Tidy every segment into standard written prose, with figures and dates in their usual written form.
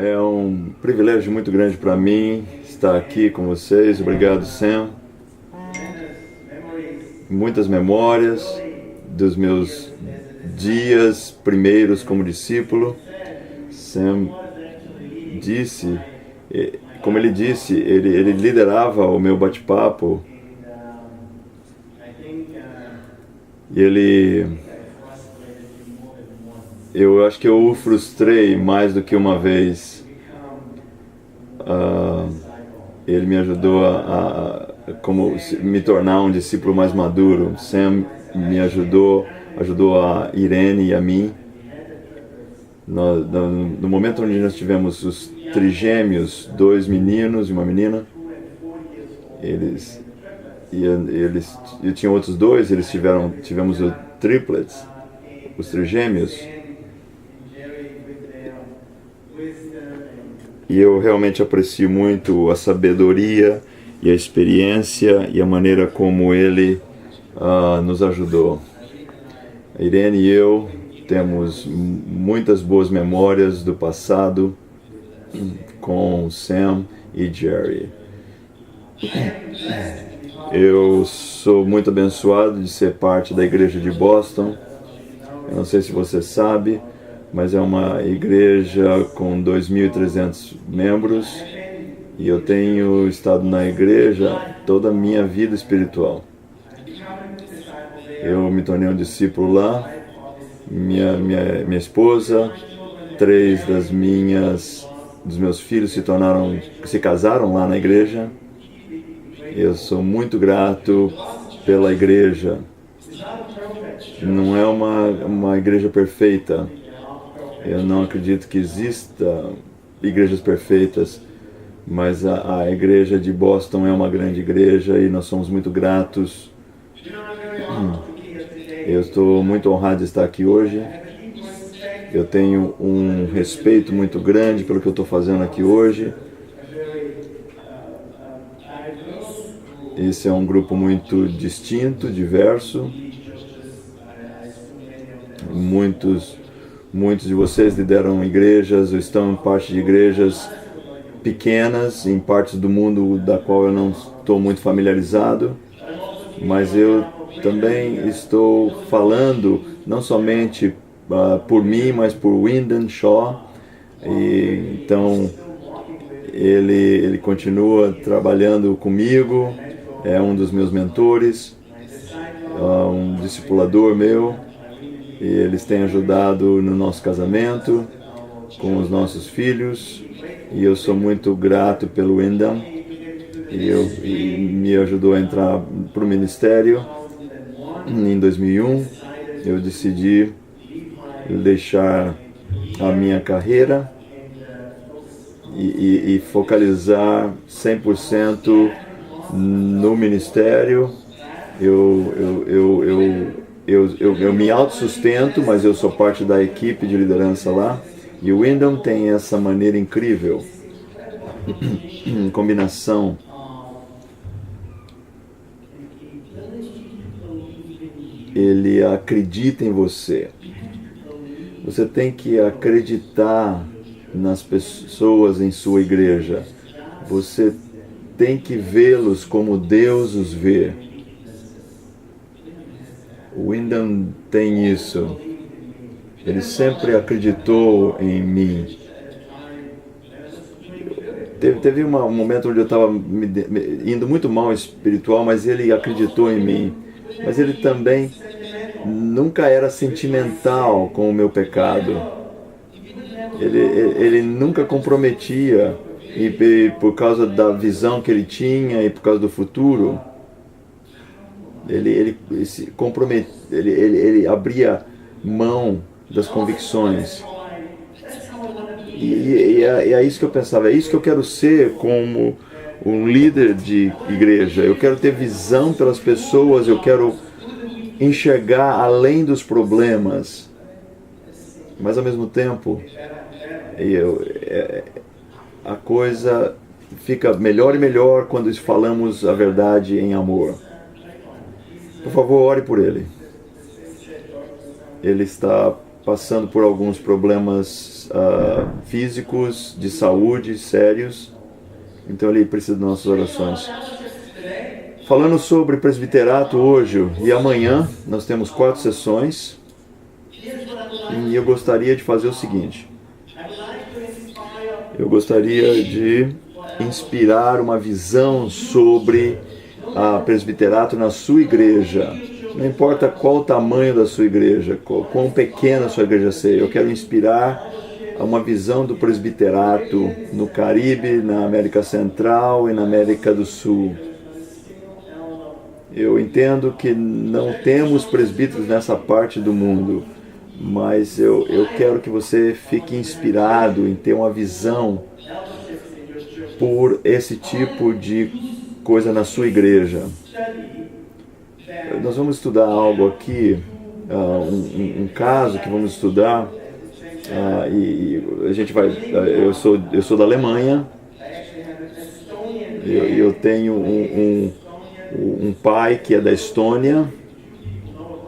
É um privilégio muito grande para mim estar aqui com vocês. Obrigado, Sam. Muitas memórias dos meus dias primeiros como discípulo. Sam disse, como ele disse, ele liderava o meu bate-papo. E eu acho que eu o frustrei mais do que uma vez. Ele me ajudou a como me tornar um discípulo mais maduro. Sam me ajudou a Irene e a mim. No momento onde nós tivemos os trigêmeos, 2 meninos e uma menina, eu tinha outros 2, tivemos o triplets, os trigêmeos. E eu realmente aprecio muito a sabedoria e a experiência e a maneira como ele nos ajudou. A Irene e eu temos muitas boas memórias do passado com Sam e Jerry. Eu sou muito abençoado de ser parte da igreja de Boston. Eu não sei se você sabe, mas é uma igreja com 2.300 membros e eu tenho estado na igreja toda a minha vida espiritual. Eu me tornei um discípulo lá, minha esposa, 3 dos meus filhos se casaram lá na igreja. Eu sou muito grato pela igreja. Não é uma igreja perfeita. Eu não acredito que exista igrejas perfeitas, mas a igreja de Boston é uma grande igreja e nós somos muito gratos. Eu estou muito honrado de estar aqui hoje. Eu tenho um respeito muito grande pelo que eu estou fazendo aqui hoje. Esse é um grupo muito distinto, diverso. Muitos de vocês lideram igrejas ou estão em parte de igrejas pequenas, em partes do mundo da qual eu não estou muito familiarizado, mas eu também estou falando não somente por mim, mas por Wyndham Shaw. Então ele continua trabalhando comigo, é um dos meus mentores, um discipulador meu. E eles têm ajudado no nosso casamento, com os nossos filhos, e eu sou muito grato pelo Wyndham. E me ajudou a entrar para o ministério em 2001. Eu decidi deixar a minha carreira e focalizar 100% no ministério. Eu me autossustento, mas eu sou parte da equipe de liderança lá. E o Wyndham tem essa maneira incrível, combinação. Ele acredita em você. Você tem que acreditar nas pessoas em sua igreja. Você tem que vê-los como Deus os vê. O Wyndham tem isso. Ele sempre acreditou em mim. Teve um momento onde eu estava indo muito mal espiritual, mas ele acreditou em mim. Mas ele também nunca era sentimental com o meu pecado. Ele nunca comprometia, e por causa da visão que ele tinha e por causa do futuro, ele abria mão das convicções. E é isso que eu pensava, é isso que eu quero ser como um líder de igreja. Eu quero ter visão pelas pessoas, eu quero enxergar além dos problemas, mas ao mesmo tempo a coisa fica melhor e melhor quando falamos a verdade em amor. Por favor, ore por ele. Ele está passando por alguns problemas físicos, de saúde, sérios. Então ele precisa de nossas orações. Falando sobre presbiterato hoje e amanhã, nós temos 4 sessões. E eu gostaria de fazer o seguinte. Eu gostaria de inspirar uma visão sobre a presbiterato na sua igreja. Não importa qual o tamanho da sua igreja, quão pequena a sua igreja seja. Eu quero inspirar uma visão do presbiterato no Caribe, na América Central e na América do Sul. Eu entendo que não temos presbíteros nessa parte do mundo, mas eu quero que você fique inspirado em ter uma visão por esse tipo de coisa na sua igreja. Nós vamos estudar algo aqui, um caso que vamos estudar, e a gente vai. Eu sou da Alemanha, eu tenho um pai que é da Estônia,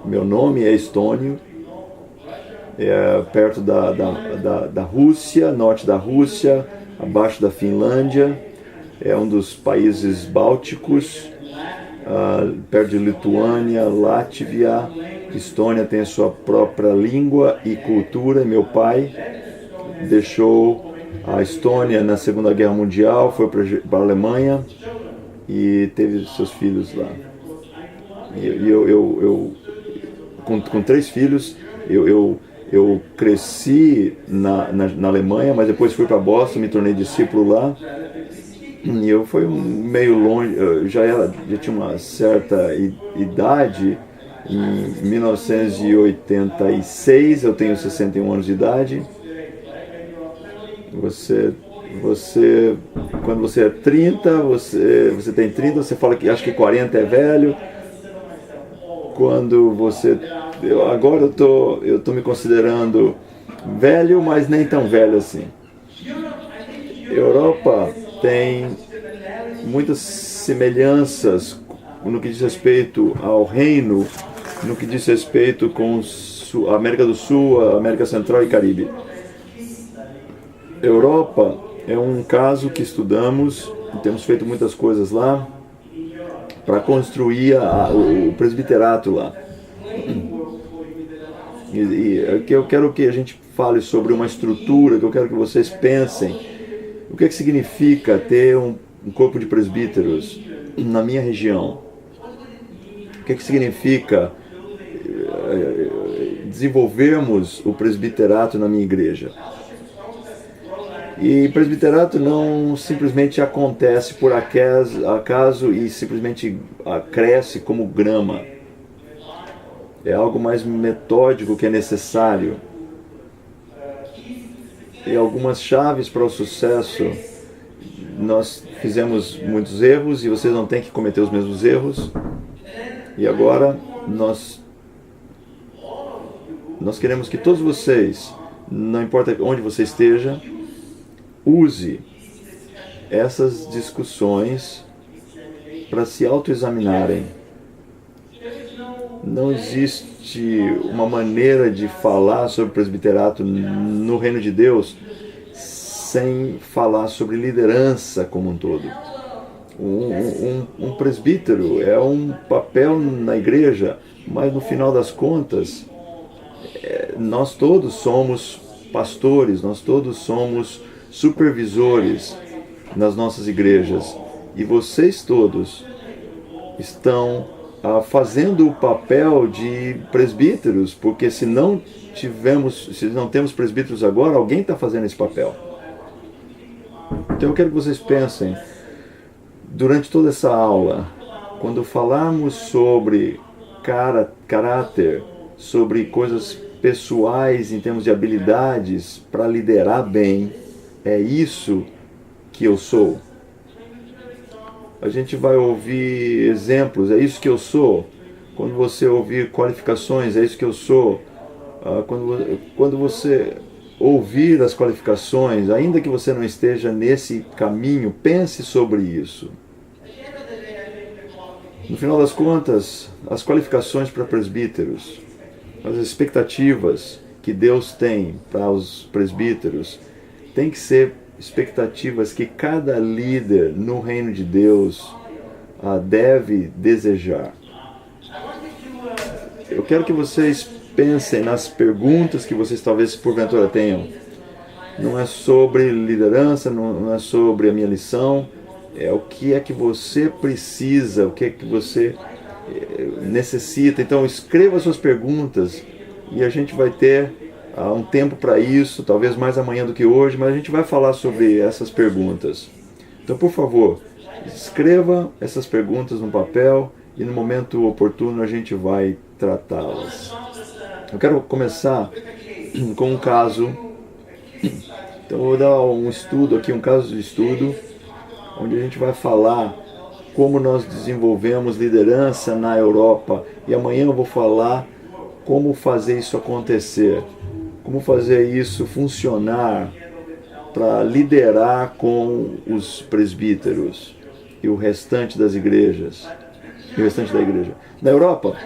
meu nome é Estônio, perto da Rússia, norte da Rússia, abaixo da Finlândia, é um dos países bálticos, perto de Lituânia, Látvia. Estônia tem a sua própria língua e cultura. Meu pai deixou a Estônia na Segunda Guerra Mundial, foi para a Alemanha e teve seus filhos lá. E eu com 3 filhos, eu cresci na Alemanha, mas depois fui para Boston, me tornei discípulo lá. E eu fui meio longe, já tinha uma certa idade. Em 1986, eu tenho 61 anos de idade. Quando você é 30, você tem 30, você fala que acha que 40 é velho. Agora eu tô me considerando velho, mas nem tão velho assim. Europa tem muitas semelhanças no que diz respeito ao reino, no que diz respeito com a América do Sul, a América Central e Caribe. Europa é um caso que estudamos, temos feito muitas coisas lá para construir o presbiterato lá. E eu quero que a gente fale sobre uma estrutura, que eu quero que vocês pensem o que significa ter um corpo de presbíteros na minha região. O que significa desenvolvermos o presbiterato na minha igreja. E presbiterato não simplesmente acontece por acaso e simplesmente cresce como grama. É algo mais metódico que é necessário. E algumas chaves para o sucesso. Nós fizemos muitos erros e vocês não têm que cometer os mesmos erros. E agora nós queremos que todos vocês, não importa onde você esteja, use essas discussões para se autoexaminarem. Não existe uma maneira de falar sobre presbiterato no reino de Deus sem falar sobre liderança como um todo. Um presbítero é um papel na igreja, mas no final das contas, nós todos somos pastores, nós todos somos supervisores nas nossas igrejas. E vocês todos estão fazendo o papel de presbíteros, porque se não temos presbíteros agora, alguém está fazendo esse papel. Então eu quero que vocês pensem, durante toda essa aula, quando falarmos sobre caráter, sobre coisas pessoais em termos de habilidades para liderar bem, é isso que eu sou. A gente vai ouvir exemplos, é isso que eu sou. Quando você ouvir qualificações, é isso que eu sou. Quando você ouvir as qualificações, ainda que você não esteja nesse caminho, pense sobre isso. No final das contas, as qualificações para presbíteros, as expectativas que Deus tem para os presbíteros tem que ser expectativas que cada líder no reino de Deus deve desejar. Eu quero que vocês pensem nas perguntas que vocês talvez porventura tenham. Não é sobre liderança, não é sobre a minha lição, é o que é que você precisa, o que é que você necessita. Então escreva suas perguntas e a gente vai ter um tempo para isso, talvez mais amanhã do que hoje, mas a gente vai falar sobre essas perguntas. Então, por favor, escreva essas perguntas no papel e no momento oportuno a gente vai tratá-las. Eu quero começar com um caso. Então eu vou dar um estudo aqui, um caso de estudo, onde a gente vai falar como nós desenvolvemos liderança na Europa. E amanhã eu vou falar como fazer isso acontecer, como fazer isso funcionar para liderar com os presbíteros e o restante das igrejas, e o restante da igreja. Na Europa,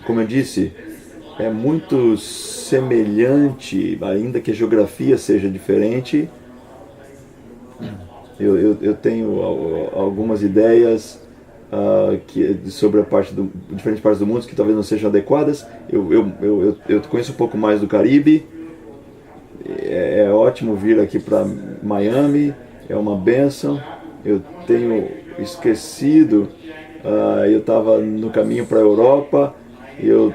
como eu disse, é muito semelhante, ainda que a geografia seja diferente. Eu tenho algumas ideias sobre diferentes partes do mundo que talvez não sejam adequadas. Eu conheço um pouco mais do Caribe. É ótimo vir aqui para Miami, é uma bênção. Eu tenho esquecido, eu estava no caminho para a Europa, eu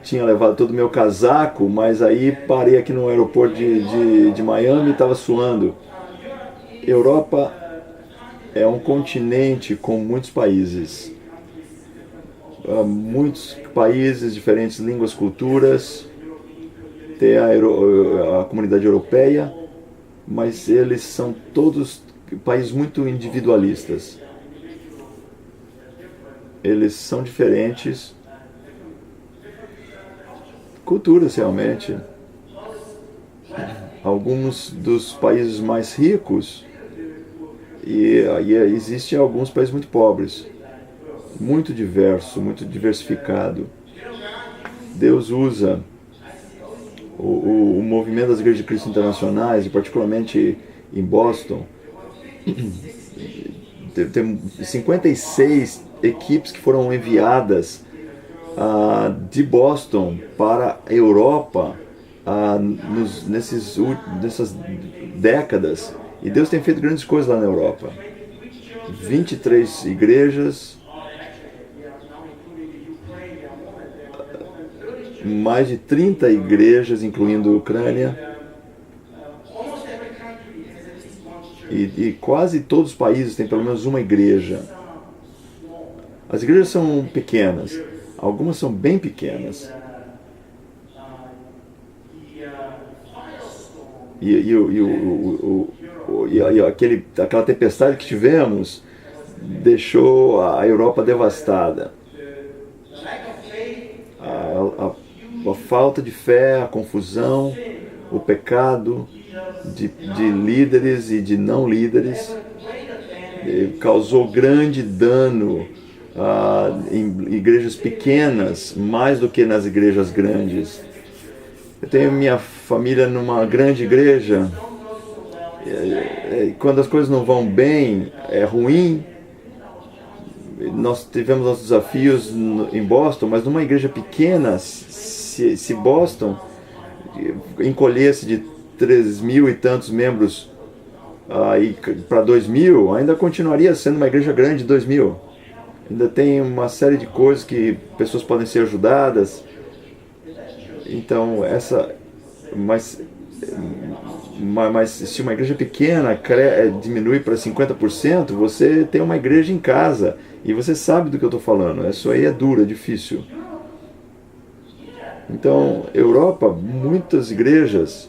tinha levado todo o meu casaco, mas aí parei aqui no aeroporto de Miami e estava suando. Europa é um continente com muitos países. Muitos países, diferentes línguas, culturas. Tem a comunidade europeia, mas eles são todos países muito individualistas. Eles são diferentes. Culturas, realmente. Alguns dos países mais ricos, e existem alguns países muito pobres, muito diverso, muito diversificado. Deus usa o movimento das igrejas de Cristo internacionais, e particularmente em Boston. Tem 56 equipes que foram enviadas de Boston para a Europa nessas décadas, e Deus tem feito grandes coisas lá na Europa. 23 igrejas, mais de 30 igrejas, incluindo a Ucrânia, e quase todos os países têm pelo menos uma igreja. As igrejas são pequenas, algumas são bem pequenas. Aquela tempestade que tivemos deixou a Europa devastada. A falta de fé, a confusão, o pecado de líderes e de não líderes causou grande dano em igrejas pequenas, mais do que nas igrejas grandes. Eu tenho minha família numa grande igreja. Quando as coisas não vão bem, é ruim. Nós tivemos nossos desafios em Boston, mas numa igreja pequena, se Boston encolhesse de 3.000 e tantos membros para 2.000, ainda continuaria sendo uma igreja grande de 2.000. Ainda tem uma série de coisas que pessoas podem ser ajudadas. Então, mas se uma igreja pequena diminui para 50%, você tem uma igreja em casa. E você sabe do que eu estou falando. Isso aí é duro, é difícil. Então, Europa, muitas igrejas.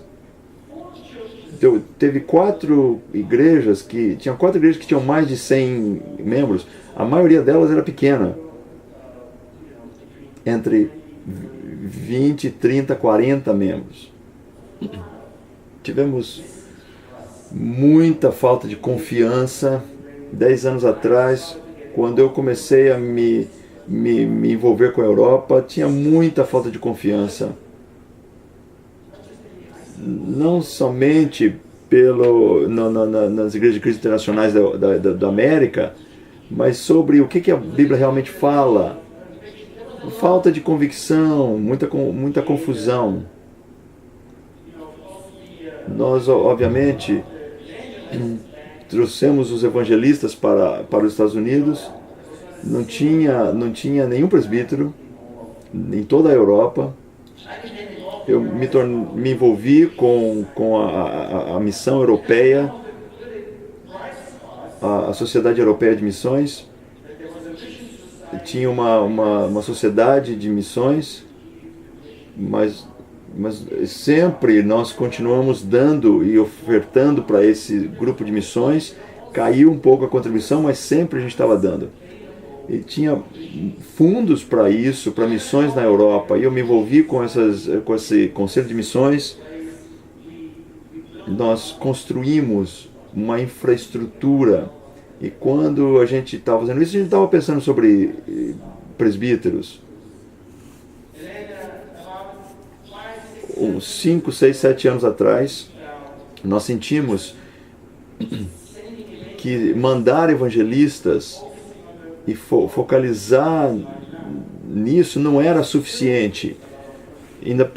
Teve 4 igrejas tinham 4 igrejas que tinham mais de 100 membros. A maioria delas era pequena. Entre 20, 30, 40 membros. Tivemos muita falta de confiança. 10 anos atrás, quando eu comecei a me envolver com a Europa, tinha muita falta de confiança. não somente nas igrejas de Cristo internacionais da América, mas sobre o que a Bíblia realmente fala. Falta de convicção, muita confusão. Nós, obviamente, trouxemos os evangelistas para os Estados Unidos. Não tinha nenhum presbítero em toda a Europa. Eu me envolvi com a missão europeia, a Sociedade Europeia de Missões. Tinha uma sociedade de missões, mas sempre nós continuamos dando e ofertando para esse grupo de missões. Caiu um pouco a contribuição, mas sempre a gente estava dando. E tinha fundos para isso, para missões na Europa. E eu me envolvi com esse conselho de missões. Nós construímos uma infraestrutura. E quando a gente estava fazendo isso, a gente estava pensando sobre presbíteros. Uns 5, 6, 7 anos atrás, nós sentimos que mandar evangelistas e focalizar nisso não era suficiente. Ainda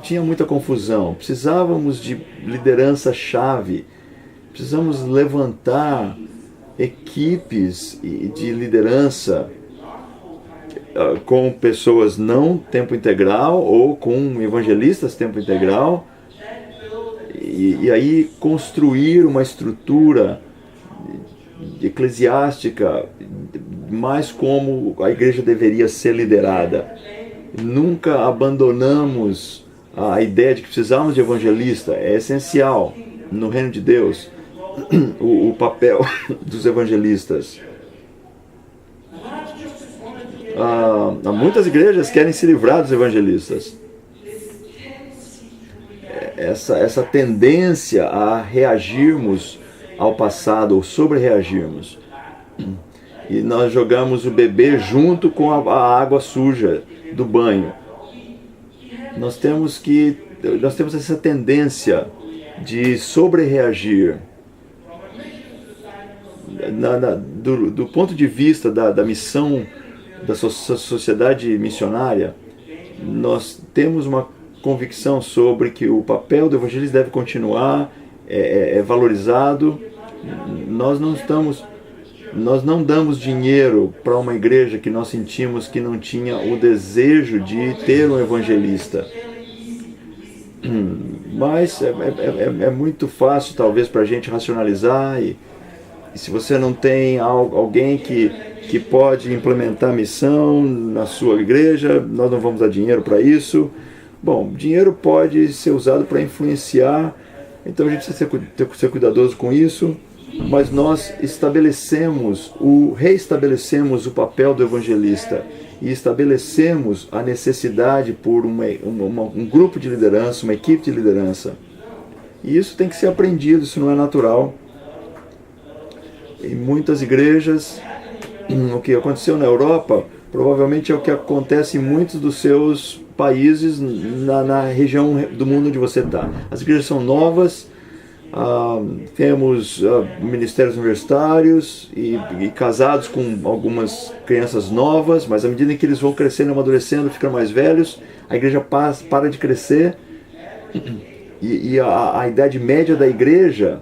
tinha muita confusão. Precisávamos de liderança-chave. Precisamos levantar equipes de liderança com pessoas não tempo integral ou com evangelistas tempo integral e aí construir uma estrutura eclesiástica mais como a igreja deveria ser liderada. Nunca abandonamos a ideia de que precisamos de evangelista. É essencial no reino de Deus o papel dos evangelistas. Muitas igrejas querem se livrar dos evangelistas. Essa tendência a reagirmos ao passado ou sobre-reagirmos. E nós jogamos o bebê junto com a água suja do banho. Nós temos essa tendência de sobre-reagir. Do ponto de vista da missão da sociedade missionária, nós temos uma convicção sobre que o papel do evangelista deve continuar, é valorizado. Nós não damos dinheiro para uma igreja que nós sentimos que não tinha o desejo de ter um evangelista. Mas é muito fácil talvez para a gente racionalizar e se você não tem alguém que pode implementar a missão na sua igreja, nós não vamos dar dinheiro para isso. Bom, dinheiro pode ser usado para influenciar, então a gente precisa ser cuidadoso com isso, mas nós reestabelecemos o papel do evangelista e estabelecemos a necessidade por um grupo de liderança, uma equipe de liderança. E isso tem que ser aprendido, isso não é natural. Em muitas igrejas, o que aconteceu na Europa provavelmente é o que acontece em muitos dos seus países na região do mundo onde você está. As igrejas são novas, temos ministérios universitários e casados com algumas crianças novas, mas à medida em que eles vão crescendo, amadurecendo, ficam mais velhos, a igreja para de crescer e a idade média da igreja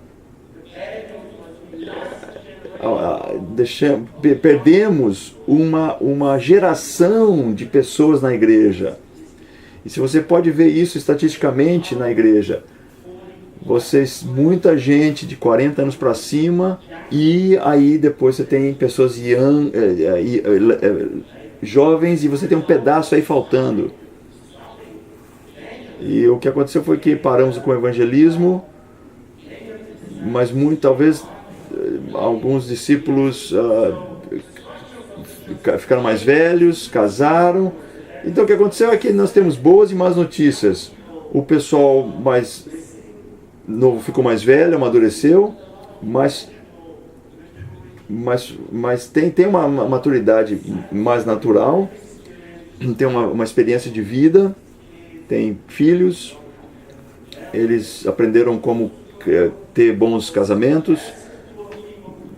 perdemos uma geração de pessoas na igreja. E se você pode ver isso estatisticamente na igreja, muita gente de 40 anos para cima, e aí depois você tem pessoas jovens e você tem um pedaço aí faltando. E o que aconteceu foi que paramos com o evangelismo, mas talvez alguns discípulos ficaram mais velhos, casaram. Então o que aconteceu é que nós temos boas e más notícias. O pessoal mais novo ficou mais velho, amadureceu, mas tem uma maturidade mais natural, tem uma experiência de vida, tem filhos, eles aprenderam como ter bons casamentos,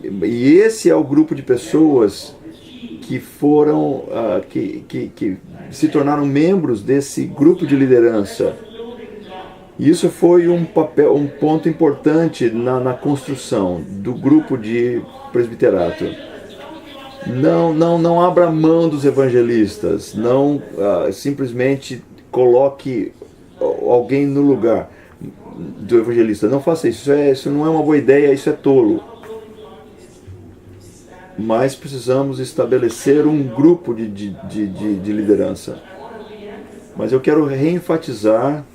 e esse é o grupo de pessoas que foram, que se tornaram membros desse grupo de liderança. E isso foi um ponto importante na construção do grupo de presbiterato. Não abra mão dos evangelistas, não simplesmente coloque alguém no lugar do evangelista. Não faça isso, isso não é uma boa ideia, isso é tolo. Mas precisamos estabelecer um grupo de liderança. Mas eu quero reenfatizar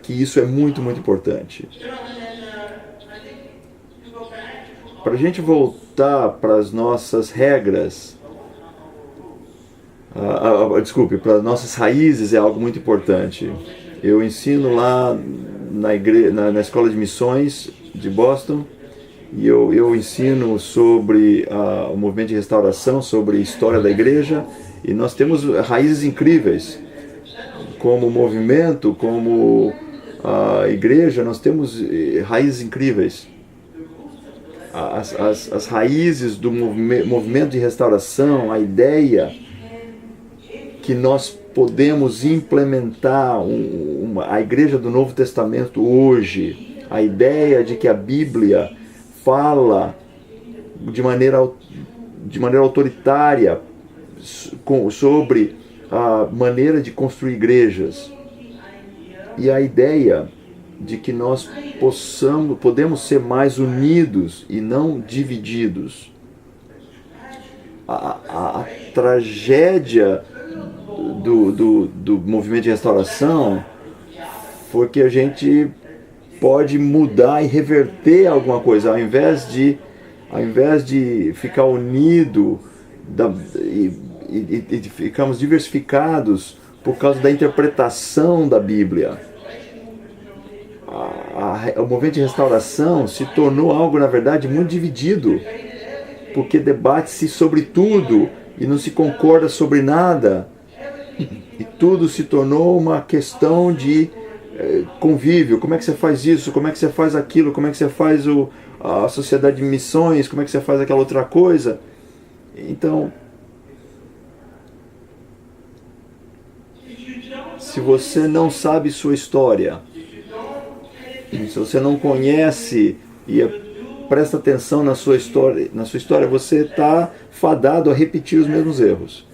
que isso é muito, muito importante. Para a gente voltar para as nossas regras, para as nossas raízes é algo muito importante. Eu ensino lá na Escola de Missões de Boston, e eu ensino sobre o movimento de restauração, sobre a história da igreja, e nós temos raízes incríveis. Como movimento, como a igreja, nós temos raízes incríveis. As raízes do movimento de restauração, a ideia que nós podemos implementar a igreja do Novo Testamento hoje, a ideia de que a Bíblia fala de maneira autoritária sobre a maneira de construir igrejas, e a ideia de que nós podemos ser mais unidos e não divididos. A tragédia do movimento de restauração foi que a gente pode mudar e reverter alguma coisa, ao invés de ficar unido e ficamos diversificados por causa da interpretação da Bíblia. O movimento de restauração se tornou algo, na verdade, muito dividido, porque debate-se sobre tudo e não se concorda sobre nada, e tudo se tornou uma questão de convívio. Como é que você faz isso? Como é que você faz aquilo? Como é que você faz a sociedade de missões? Como é que você faz aquela outra coisa? Então, se você não sabe sua história, se você não conhece e presta atenção na sua história, você está fadado a repetir os mesmos erros.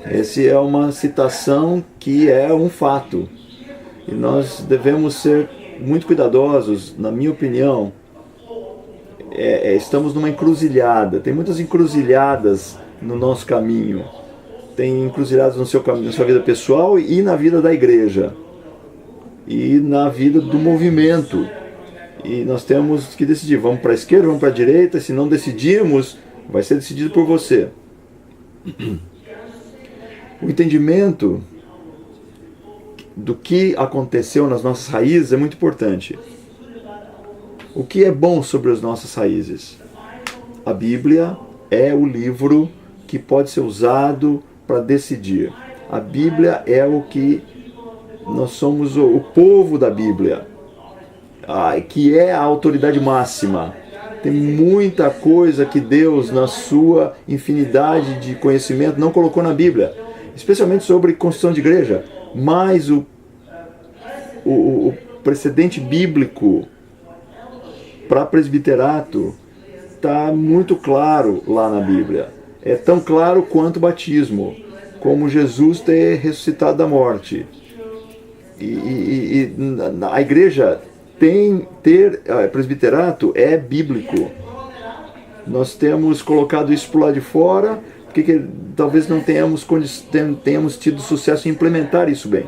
Essa é uma citação que é um fato. E nós devemos ser muito cuidadosos, na minha opinião. Estamos numa encruzilhada. Tem muitas encruzilhadas no nosso caminho. Tem encruzilhadas no seu caminho, na sua vida pessoal e na vida da igreja. E na vida do movimento. E nós temos que decidir, vamos para a esquerda, vamos para a direita. Se não decidirmos, vai ser decidido por você. O entendimento do que aconteceu nas nossas raízes é muito importante. O que é bom sobre as nossas raízes? A Bíblia é o livro que pode ser usado para decidir. A Bíblia é o que nós somos, o povo da Bíblia, que é a autoridade máxima. Tem muita coisa que Deus, na sua infinidade de conhecimento, não colocou na Bíblia, especialmente sobre construção de igreja. Mas o precedente bíblico para presbiterato está muito claro lá na Bíblia. É tão claro quanto o batismo, como Jesus ter ressuscitado da morte. E a igreja ter presbiterato é bíblico. Nós temos colocado isso por lá de fora, porque talvez não tenhamos tido sucesso em implementar isso bem.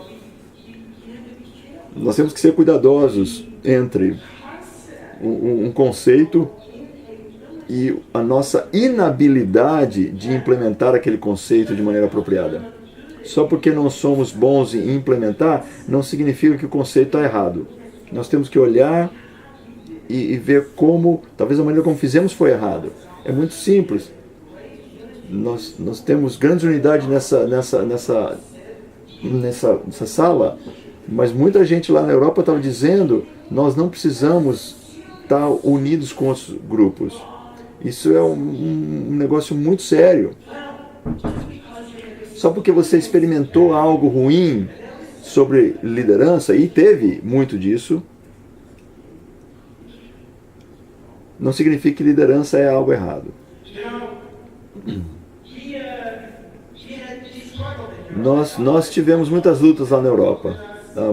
Nós temos que ser cuidadosos entre um conceito e a nossa inabilidade de implementar aquele conceito de maneira apropriada. Só porque não somos bons em implementar, não significa que o conceito está errado. Nós temos que olhar e ver como, talvez a maneira como fizemos foi errado. É muito simples. Nós temos grandes unidades nessa sala, mas muita gente lá na Europa estava dizendo: nós não precisamos estar unidos com os grupos. Isso é um negócio muito sério. Só porque você experimentou algo ruim sobre liderança, e teve muito disso, não significa que liderança é algo errado. Nós tivemos muitas lutas lá na Europa.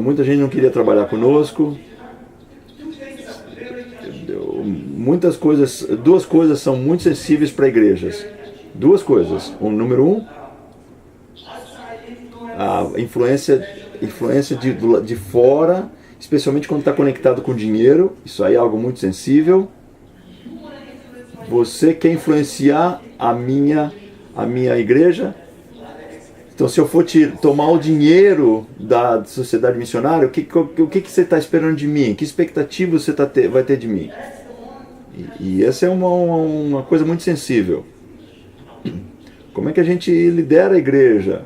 Muita gente não queria trabalhar conosco. Muitas coisas, duas coisas são muito sensíveis para igrejas. Duas coisas. Número um, a influência de fora, especialmente quando está conectado com dinheiro. Isso aí é algo muito sensível. Você quer influenciar a minha igreja? Então, se eu for tomar o dinheiro da sociedade missionária, o que você está esperando de mim? Que expectativa você vai ter de mim? E essa é uma coisa muito sensível. Como é que a gente lidera a igreja?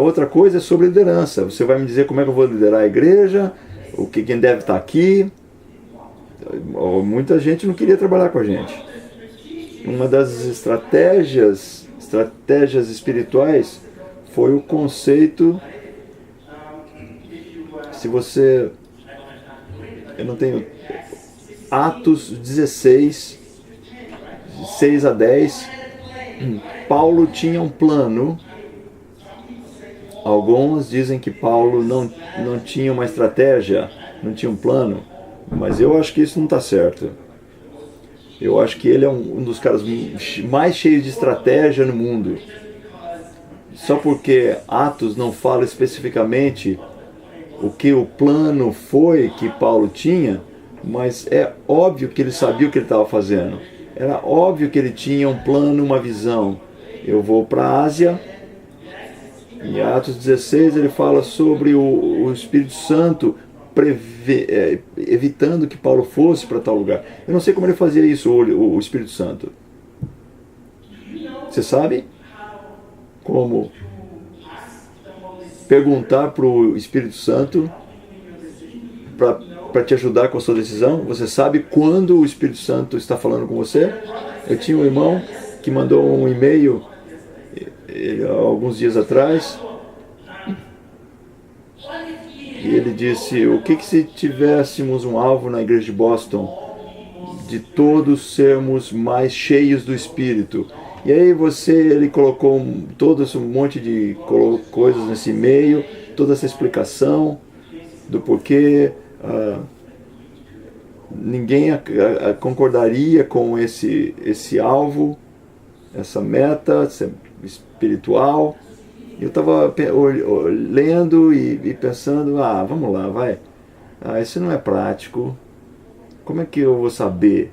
Outra coisa é sobre liderança. Você vai me dizer como é que eu vou liderar a igreja? Quem deve estar aqui? Muita gente não queria trabalhar com a gente. Uma das estratégias espirituais foi o conceito, eu não tenho, Atos 16, 6 a 10, Paulo tinha um plano. Alguns dizem que Paulo não tinha uma estratégia, não tinha um plano, mas eu acho que isso não está certo. Eu acho que ele é um dos caras mais cheios de estratégia no mundo. Só porque Atos não fala especificamente o que o plano foi que Paulo tinha, mas é óbvio que ele sabia o que ele estava fazendo. Era óbvio que ele tinha um plano, uma visão. Eu vou para a Ásia. Em Atos 16 ele fala sobre o Espírito Santo evitando que Paulo fosse para tal lugar. Eu não sei como ele fazia isso, o Espírito Santo. Você sabe como perguntar para o Espírito Santo para te ajudar com a sua decisão? Você sabe quando o Espírito Santo está falando com você? Eu tinha um irmão que mandou um e-mail alguns dias atrás. E ele disse: o que se tivéssemos um alvo na igreja de Boston, de todos sermos mais cheios do Espírito? E aí ele colocou todo esse monte de coisas nesse e-mail, toda essa explicação do porquê ninguém concordaria com esse alvo, essa meta espiritual. Eu estava lendo e pensando: vamos lá, vai. Isso não é prático. Como é que eu vou saber?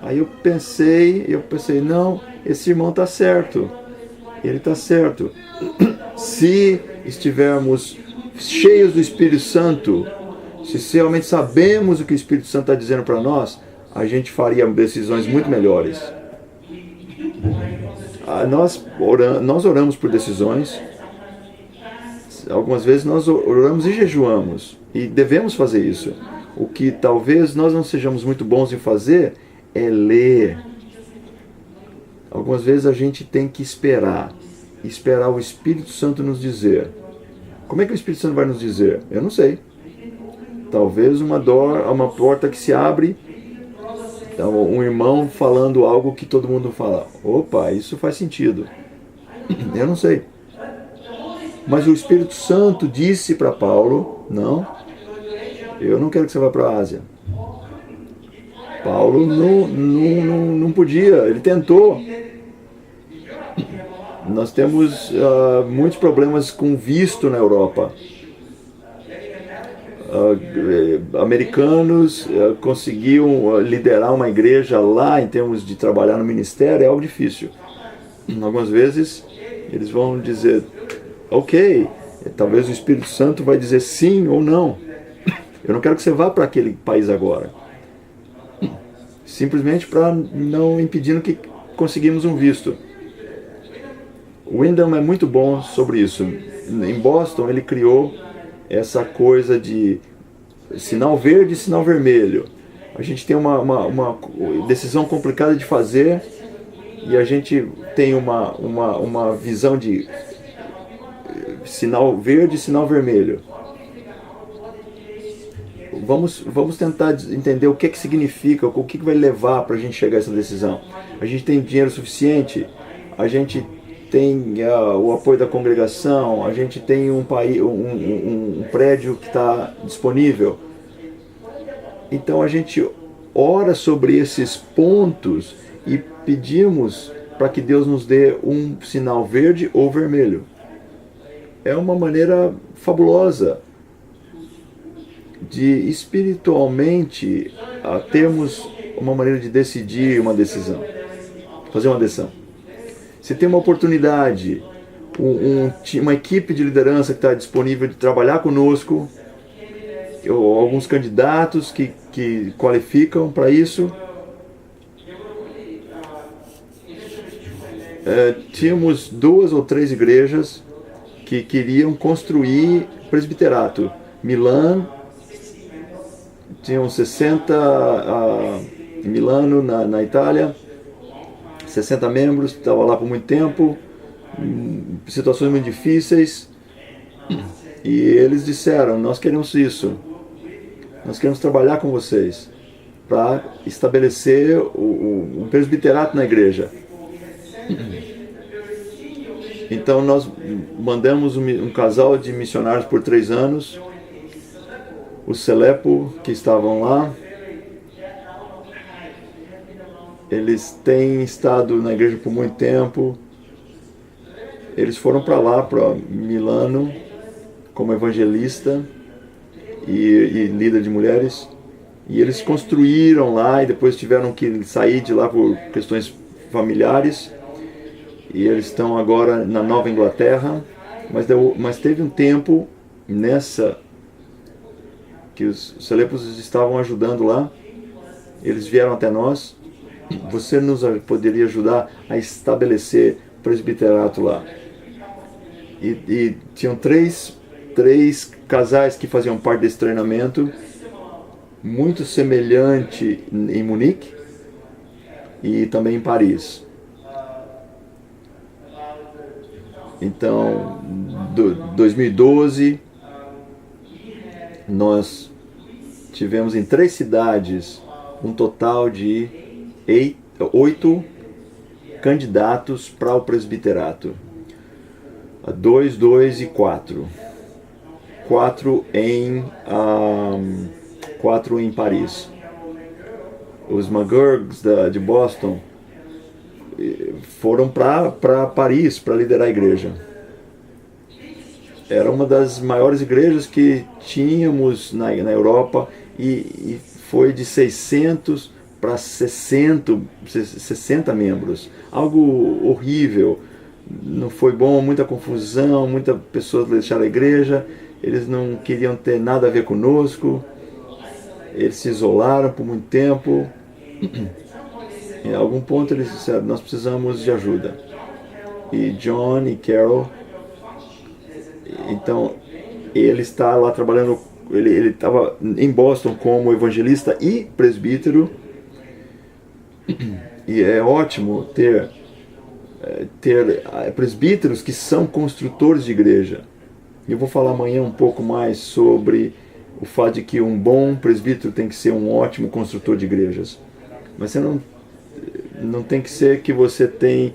Aí eu pensei, não, esse irmão está certo. Ele está certo. Se estivermos cheios do Espírito Santo, se realmente sabemos o que o Espírito Santo está dizendo para nós, a gente faria decisões muito melhores. Nós oramos por decisões. Algumas vezes nós oramos e jejuamos. E devemos fazer isso. O que talvez nós não sejamos muito bons em fazer é ler. Algumas vezes a gente tem que esperar o Espírito Santo nos dizer. Como é que o Espírito Santo vai nos dizer? Eu não sei. Talvez uma porta que se abre. Então, um irmão falando algo que todo mundo fala: opa, isso faz sentido. Eu não sei. Mas o Espírito Santo disse para Paulo: não, eu não quero que você vá para a Ásia. Paulo não podia, ele tentou. Nós temos muitos problemas com visto na Europa. Americanos conseguiam liderar uma igreja lá em termos de trabalhar no ministério, é algo difícil. Algumas vezes eles vão dizer: ok, talvez o Espírito Santo vai dizer sim ou não. Eu não quero que você vá para aquele país agora. Simplesmente para não impedir que conseguimos um visto. O Wyndham é muito bom sobre isso. Em Boston ele criou essa coisa de sinal verde e sinal vermelho. A gente tem uma decisão complicada de fazer e a gente tem uma visão de sinal verde e sinal vermelho. Vamos tentar entender o que significa, o que vai levar para a gente chegar a essa decisão. A gente tem dinheiro suficiente, a gente tem o apoio da congregação, a gente tem um prédio que está disponível. Então a gente ora sobre esses pontos e pedimos para que Deus nos dê um sinal verde ou vermelho. É uma maneira fabulosa de espiritualmente termos uma maneira de decidir uma decisão, fazer uma decisão. Se tem uma oportunidade, uma equipe de liderança que está disponível de trabalhar conosco, ou alguns candidatos que qualificam para isso. Tínhamos 2 ou 3 igrejas que queriam construir presbiterato. Milano, tinham 60, Milano na Itália, 60 membros, estava lá por muito tempo, situações muito difíceis, e eles disseram: nós queremos isso, nós queremos trabalhar com vocês para estabelecer um presbiterato na igreja. Então nós mandamos um casal de missionários por 3 anos, os Selepo, que estavam lá. Eles têm estado na igreja por muito tempo. Eles foram para lá, para Milano, como evangelista e líder de mulheres. E eles construíram lá e depois tiveram que sair de lá por questões familiares. E eles estão agora na Nova Inglaterra. Mas teve um tempo nessa que os Selepos estavam ajudando lá. Eles vieram até nós. Você nos poderia ajudar a estabelecer presbiterato lá. E tinham três casais que faziam parte desse treinamento, muito semelhante em Munique e também em Paris. Então, 2012, nós tivemos em 3 cidades um total de 8 candidatos para o presbiterato. 2, 2 e 4. 4 em Paris. Os McGurks de Boston foram para Paris para liderar a igreja. Era uma das maiores igrejas que tínhamos na Europa e foi de 600 para 60 membros. Algo horrível. Não foi bom, muita confusão, muitas pessoas deixaram a igreja, eles não queriam ter nada a ver conosco, eles se isolaram por muito tempo. Em algum ponto eles disseram: nós precisamos de ajuda. E John e Carol, então ele está lá trabalhando, ele estava em Boston como evangelista e presbítero, e é ótimo ter presbíteros que são construtores de igreja. Eu vou falar amanhã um pouco mais sobre o fato de que um bom presbítero tem que ser um ótimo construtor de igrejas. Mas você não tem que ser que você tem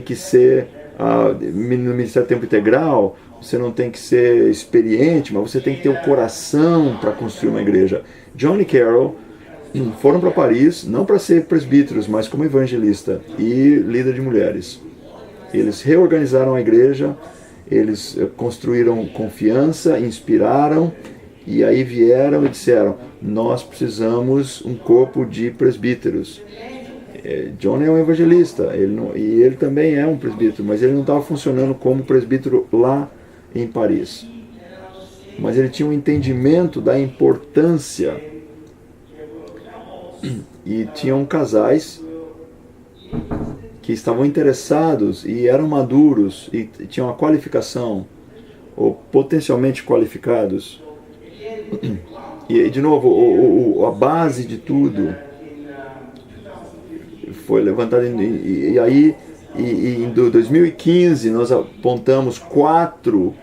que ser no Ministério Tempo Integral, você não tem que ser experiente, mas você tem que ter o coração para construir uma igreja. John e Carol foram para Paris, não para ser presbíteros, mas como evangelista e líder de mulheres. Eles reorganizaram a igreja, eles construíram confiança, inspiraram, e aí vieram e disseram: nós precisamos um corpo de presbíteros. John é um evangelista, e ele também é um presbítero, mas ele não estava funcionando como presbítero lá em Paris. Mas ele tinha um entendimento da importância. E tinham casais que estavam interessados e eram maduros e tinham a qualificação, ou potencialmente qualificados. E de novo, a base de tudo foi levantada e aí em 2015 nós apontamos 4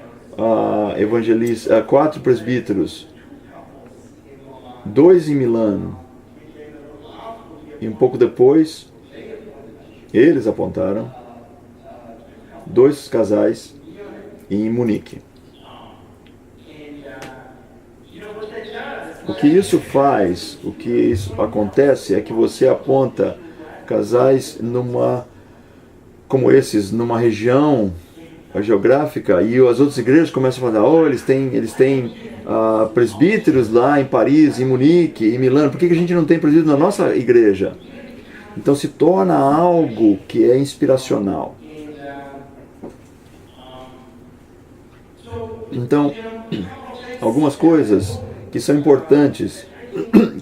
evangelistas, 4 presbíteros, 2 em Milano, e um pouco depois eles apontaram 2 casais em Munique. O que isso faz, o que isso acontece é que você aponta casais como esses, numa região geográfica, e as outras igrejas começam a falar, eles têm presbíteros lá em Paris, em Munique, em Milano, por que a gente não tem presbítero na nossa igreja? Então se torna algo que é inspiracional. Então, algumas coisas que são importantes,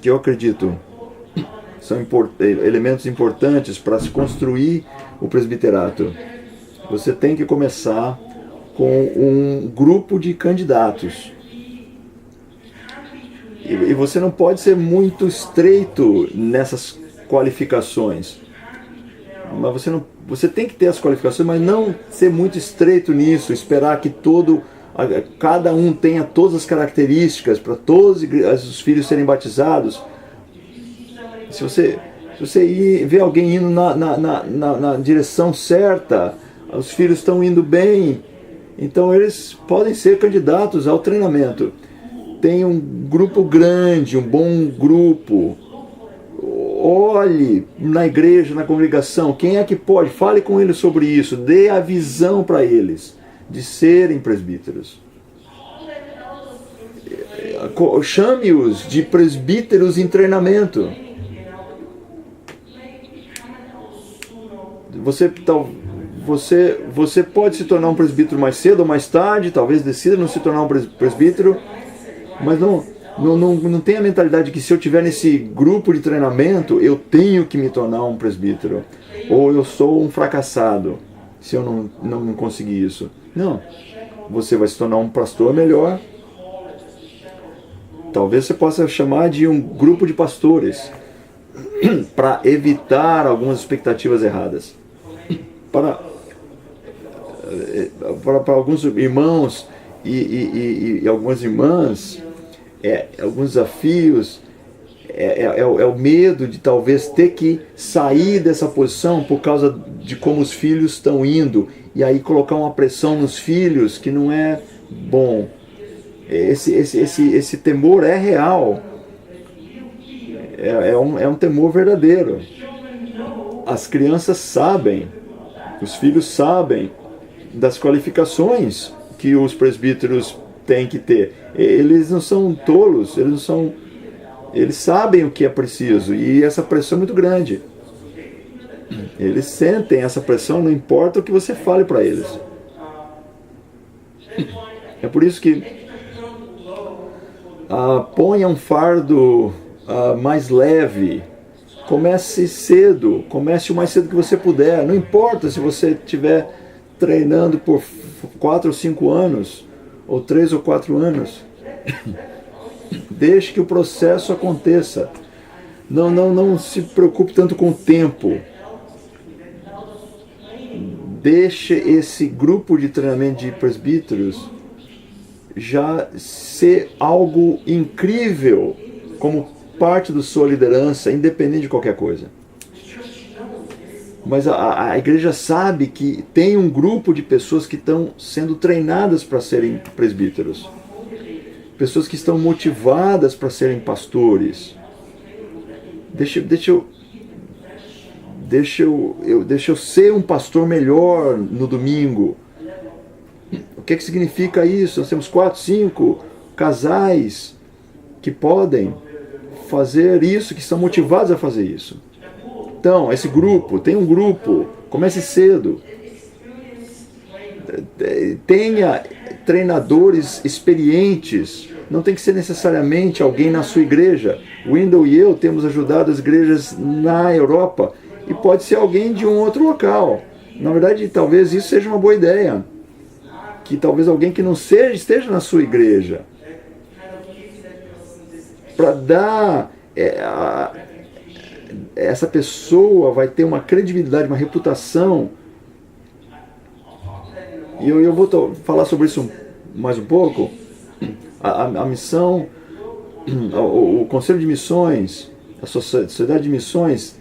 que eu acredito são elementos importantes para se construir o presbiterato. Você tem que começar com um grupo de candidatos. E você não pode ser muito estreito nessas qualificações. Mas você tem que ter as qualificações, mas não ser muito estreito nisso, esperar que cada um tenha todas as características para todos os filhos serem batizados. Se você vê alguém indo na direção certa, os filhos estão indo bem, então eles podem ser candidatos ao treinamento. Tem um grupo grande, um bom grupo. Olhe na igreja, na congregação, quem é que pode? Fale com eles sobre isso, dê a visão para eles de serem presbíteros. Chame-os de presbíteros em treinamento. Você pode se tornar um presbítero mais cedo ou mais tarde, talvez decida não se tornar um presbítero, mas não tem a mentalidade que se eu estiver nesse grupo de treinamento, eu tenho que me tornar um presbítero, ou eu sou um fracassado se eu não conseguir isso. Não, você vai se tornar um pastor melhor. Talvez você possa chamar de um grupo de pastores para evitar algumas expectativas erradas. Para alguns irmãos e algumas irmãs, alguns desafios, é o medo de talvez ter que sair dessa posição por causa de como os filhos estão indo, e aí colocar uma pressão nos filhos que não é bom. Esse temor é real, é um temor verdadeiro. As crianças sabem, os filhos sabem das qualificações que os presbíteros têm que ter. Eles não são tolos, eles sabem o que é preciso, e essa pressão é muito grande. Eles sentem essa pressão, não importa o que você fale para eles. É por isso que ponha um fardo mais leve. Comece cedo, comece o mais cedo que você puder. Não importa se você estiver treinando por 4 ou 5 anos, ou 3 ou 4 anos. Deixe que o processo aconteça. Não se preocupe tanto com o tempo. Deixe esse grupo de treinamento de presbíteros já ser algo incrível como parte da sua liderança, independente de qualquer coisa. Mas a igreja sabe que tem um grupo de pessoas que estão sendo treinadas para serem presbíteros. Pessoas que estão motivadas para serem pastores. Deixa eu ser um pastor melhor no domingo. O que significa isso? Nós temos 4, 5 casais que podem fazer isso, que são motivados a fazer isso. Então, tem um grupo, comece cedo. Tenha treinadores experientes, não tem que ser necessariamente alguém na sua igreja. Wendell e eu temos ajudado as igrejas na Europa, e pode ser alguém de um outro local. Na verdade, talvez isso seja uma boa ideia, que talvez alguém que não esteja na sua igreja, para dar essa pessoa vai ter uma credibilidade, uma reputação. E eu vou falar sobre isso mais um pouco. A missão, o Conselho de Missões, a Sociedade de Missões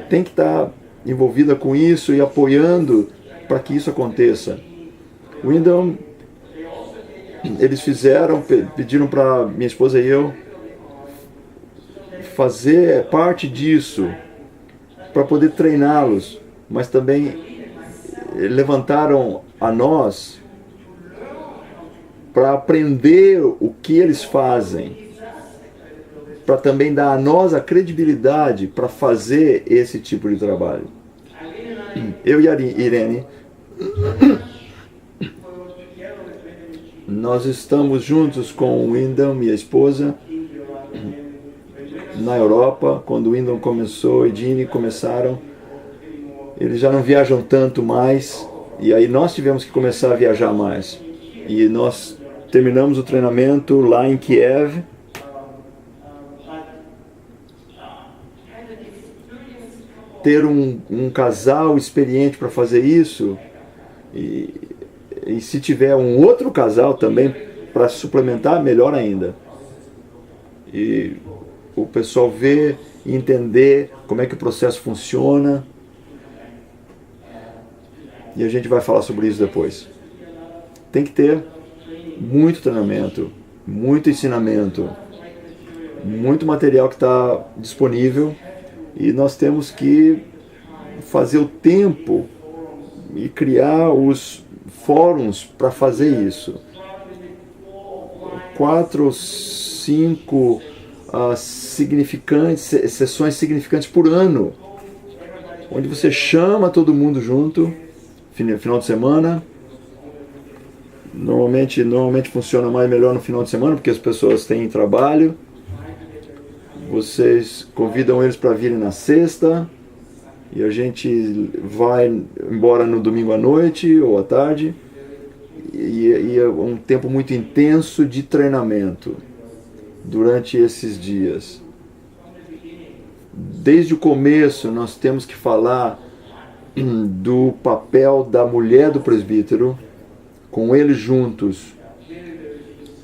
tem que estar envolvida com isso e apoiando para que isso aconteça. O Wyndham, eles pediram para minha esposa e eu fazer parte disso, para poder treiná-los, mas também levantaram a nós para aprender o que eles fazem, para também dar a nós a credibilidade para fazer esse tipo de trabalho. Eu e a Irene, nós estamos juntos com o Wyndham e a esposa na Europa. Quando o Wyndham começou e Jeannie começaram, eles já não viajam tanto mais, e aí nós tivemos que começar a viajar mais. E nós terminamos o treinamento lá em Kiev. Ter um casal experiente para fazer isso, e se tiver um outro casal também para suplementar, melhor ainda. E o pessoal ver e entender como é que o processo funciona. E a gente vai falar sobre isso depois. Tem que ter muito treinamento, muito ensinamento, muito material que está disponível, e nós temos que fazer o tempo e criar os fóruns para fazer isso. 4 ou 5 sessões significantes por ano, onde você chama todo mundo junto, final de semana. Normalmente funciona melhor no final de semana, porque as pessoas têm trabalho. Vocês convidam eles para virem na sexta, e a gente vai embora no domingo à noite ou à tarde, e é um tempo muito intenso de treinamento durante esses dias. Desde o começo nós temos que falar do papel da mulher do presbítero, com eles juntos.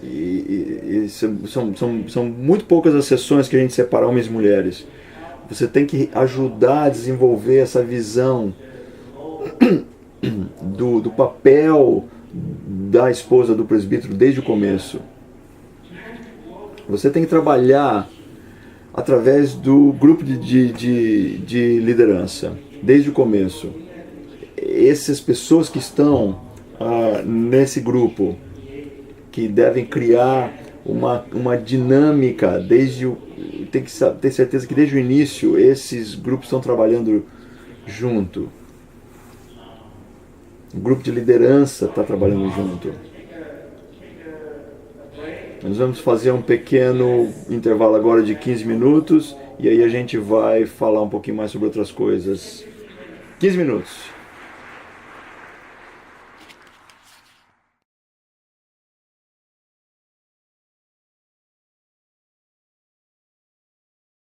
E são muito poucas as sessões que a gente separa homens e mulheres. Você tem que ajudar a desenvolver essa visão do papel da esposa do presbítero desde o começo. Você tem que trabalhar através do grupo de liderança desde o começo. Essas pessoas que estão nesse grupo, que devem criar uma dinâmica tem que ter certeza que desde o início esses grupos estão trabalhando junto. O grupo de liderança está trabalhando junto. Nós vamos fazer um pequeno intervalo agora de 15 minutos, e aí a gente vai falar um pouquinho mais sobre outras coisas. 15 minutos.